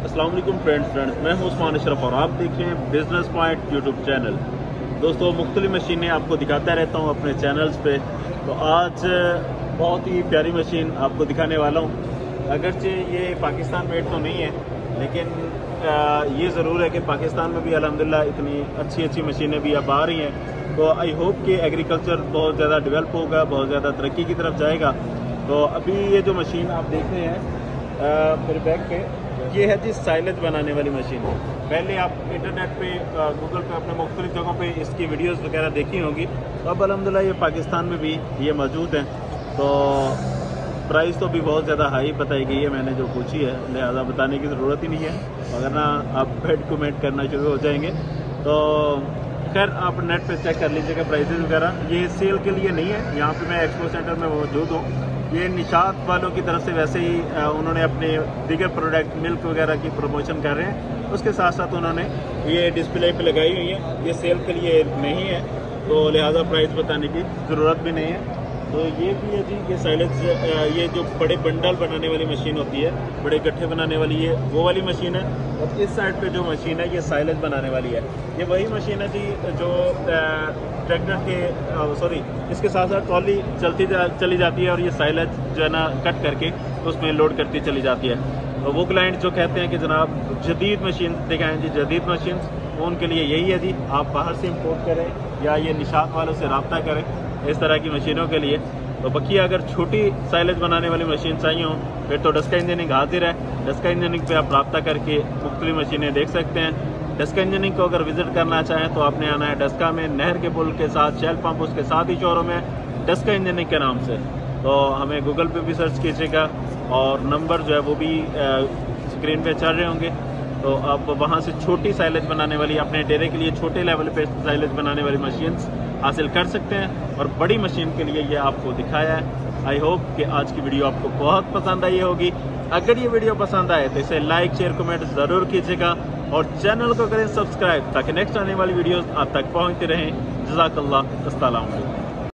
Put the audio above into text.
अस्सलाम वालेकुम फ्रेंड्स, मैं हूं उस्मान अशरफ और आप देख रहे हैं बिजनेस पॉइंट यूट्यूब चैनल। दोस्तों, मुख्तलिफ मशीनें आपको दिखाता रहता हूं अपने चैनल्स पे। तो आज बहुत ही प्यारी मशीन आपको दिखाने वाला हूं। अगरचे ये पाकिस्तान मेड तो नहीं है, लेकिन ये ज़रूर है कि पाकिस्तान में भी अल्हम्दुलिल्लाह इतनी अच्छी मशीनें भी अब आ रही हैं। तो आई होप कि एग्रीकल्चर बहुत ज़्यादा डेवलप होगा, बहुत ज़्यादा तरक्की की तरफ जाएगा। तो अभी ये जो मशीन आप देख रहे हैं मेरे बैक पे, ये है जी साइलेज बनाने वाली मशीन। पहले आप इंटरनेट पे गूगल पे अपने मुख्तलिफ जगहों पे इसकी वीडियोस वगैरह देखी होंगी। तो अब अल्हम्दुलिल्लाह ये पाकिस्तान में भी ये मौजूद हैं। तो प्राइस तो भी बहुत ज़्यादा हाई बताई गई है, मैंने जो पूछी है, लिहाजा बताने की ज़रूरत ही नहीं है, वरना आप हेड कमेंट करना शुरू हो जाएंगे। तो खैर आप नेट पे चेक कर लीजिएगा प्राइसेस वगैरह। ये सेल के लिए नहीं है, यहाँ पे मैं एक्सपो सेंटर में मौजूद हूँ। ये निशात वालों की तरफ से वैसे ही उन्होंने अपने दीगर प्रोडक्ट मिल्क वगैरह की प्रमोशन कर रहे हैं। उसके साथ साथ उन्होंने ये डिस्प्ले पे लगाई हुई है, ये सेल के लिए नहीं है, तो लिहाजा प्राइस बताने की ज़रूरत भी नहीं है। तो ये भी है जी, ये साइलेज, ये जो बड़े बंडल बनाने वाली मशीन होती है, बड़े गट्ठे बनाने वाली, ये वो वाली मशीन है। और इस साइड पे जो मशीन है ये साइलेज बनाने वाली है। ये वही मशीन है जी जो ट्रैक्टर के इसके साथ साथ ट्रॉली चली जाती है और ये साइलेज जो है ना कट करके उसमें लोड करती चली जाती है। तो वो क्लाइंट जो कहते हैं कि जनाब जदीद मशीन दिखाएं जी, जदीद मशीन, उनके लिए यही है जी। आप बाहर से इम्पोर्ट करें या ये निशात वालों से रब्ता करें इस तरह की मशीनों के लिए। तो बाकी अगर छोटी साइलेज बनाने वाली मशीन चाहिए हो फिर तो डस्का इंजीनियरिंग हाजिर है। डस्का इंजीनियरिंग पे आप रब्ता करके मुख्तलिफ मशीनें देख सकते हैं। डस्का इंजीनियरिंग को अगर विजिट करना चाहें तो आपने आना है डस्का में, नहर के पुल के साथ शेल पंप, उसके साथ ही शोरूम है डस्का इंजीनियरिंग के नाम से। तो हमें गूगल पे भी सर्च कीजिएगा और नंबर जो है वो भी स्क्रीन पे चल रहे होंगे। तो आप वहाँ से छोटी साइलेज बनाने वाली, अपने डेरे के लिए छोटे लेवल पे साइलेज बनाने वाली मशीन्स हासिल कर सकते हैं। और बड़ी मशीन के लिए ये आपको दिखाया है। आई होप कि आज की वीडियो आपको बहुत पसंद आई होगी। अगर ये वीडियो पसंद आए तो इसे लाइक शेयर कमेंट ज़रूर कीजिएगा और चैनल को करें सब्सक्राइब ताकि नेक्स्ट आने वाली वीडियोस आप तक पहुंचती रहें। जज़ाकल्लाह, अस्सलाम वालेकुम।